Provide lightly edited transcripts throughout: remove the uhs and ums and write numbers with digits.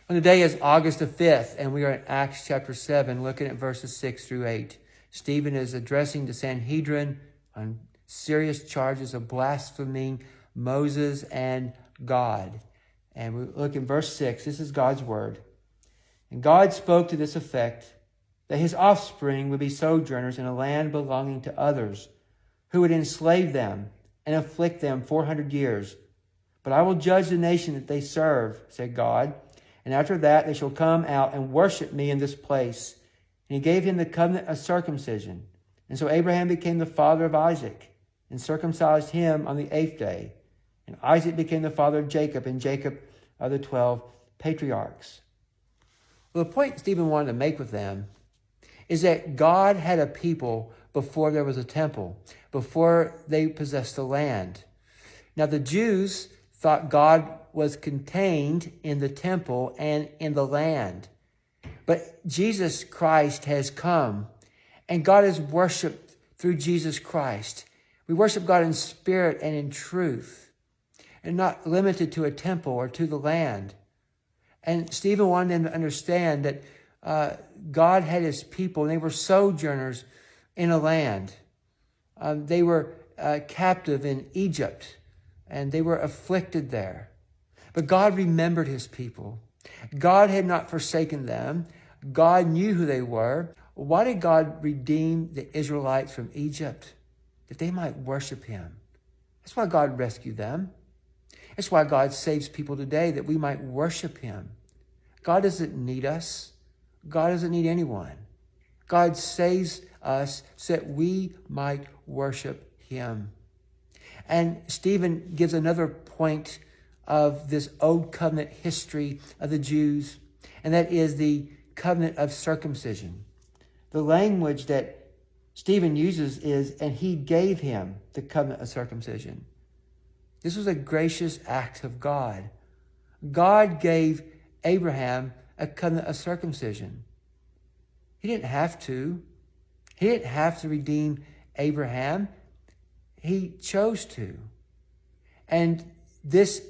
And today is August the 5th, and we are in Acts chapter 7, looking at verses 6 through 8. Stephen is addressing the Sanhedrin on serious charges of blaspheming Moses and God. And we look in verse 6. This is God's word. And God spoke to this effect, that his offspring would be sojourners in a land belonging to others, who would enslave them and afflict them 400 years. But I will judge the nation that they serve, said God. And after that they shall come out and worship me in this place. And he gave him the covenant of circumcision. And so Abraham became the father of Isaac, and circumcised him on the 8th day. And Isaac became the father of Jacob, and Jacob of the 12 patriarchs. Well, the point Stephen wanted to make with them is that God had a people before there was a temple, before they possessed the land. Now the Jews thought God was contained in the temple and in the land. But Jesus Christ has come, and God is worshiped through Jesus Christ. We worship God in spirit and in truth, and not limited to a temple or to the land. And Stephen wanted them to understand that God had his people, and they were sojourners in a land. They were captive in Egypt, and they were afflicted there. But God remembered his people. God had not forsaken them. God knew who they were. Why did God redeem the Israelites from Egypt? That they might worship him. That's why God rescued them. That's why God saves people today, that we might worship him. God doesn't need us. God doesn't need anyone. God saves us so that we might worship him. And Stephen gives another point of this old covenant history of the Jews, and that is the covenant of circumcision. The language that Stephen uses is, and he gave him the covenant of circumcision. This was a gracious act of God. God gave Abraham a covenant of circumcision. He didn't have to. He didn't have to redeem Abraham. He chose to. And this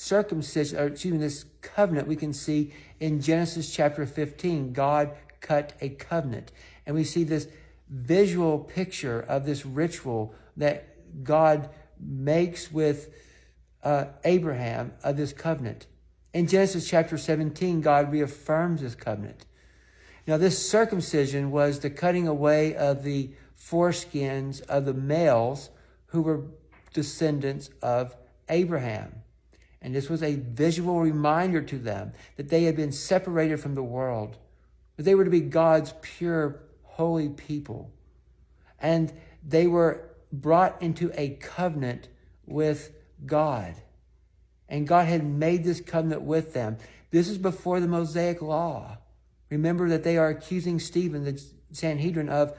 this covenant we can see in Genesis chapter 15. God cut a covenant. And we see this visual picture of this ritual that God makes with Abraham of this covenant. In Genesis chapter 17, God reaffirms this covenant. Now, this circumcision was the cutting away of the foreskins of the males who were descendants of Abraham. And this was a visual reminder to them that they had been separated from the world, that they were to be God's pure, holy people. And they were brought into a covenant with God. And God had made this covenant with them. This is before the Mosaic law. Remember that they are accusing Stephen, the Sanhedrin, of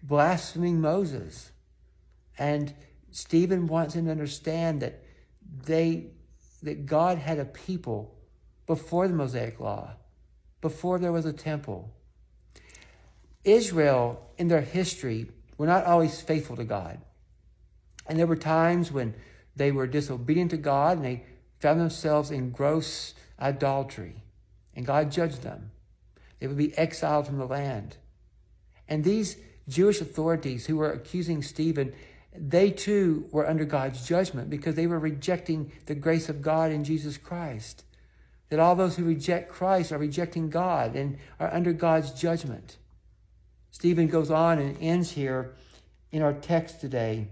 blaspheming Moses. And Stephen wants him to understand that God had a people before the Mosaic law, before there was a temple. Israel, in their history, were not always faithful to God. And there were times when they were disobedient to God and they found themselves in gross idolatry. And God judged them. They would be exiled from the land. And these Jewish authorities who were accusing Stephen, they too were under God's judgment because they were rejecting the grace of God in Jesus Christ. That all those who reject Christ are rejecting God and are under God's judgment. Stephen goes on and ends here in our text today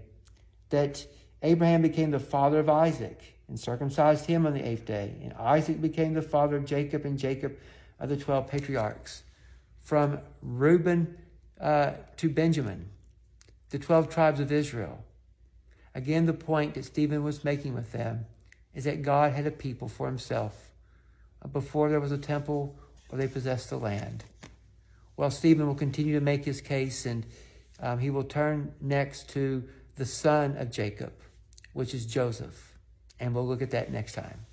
that Abraham became the father of Isaac and circumcised him on the 8th day. And Isaac became the father of Jacob, and Jacob of the 12 patriarchs. From Reuben to Benjamin, the 12 tribes of Israel. Again, the point that Stephen was making with them is that God had a people for himself before there was a temple or they possessed the land. Well, Stephen will continue to make his case, and he will turn next to the son of Jacob, which is Joseph. And we'll look at that next time.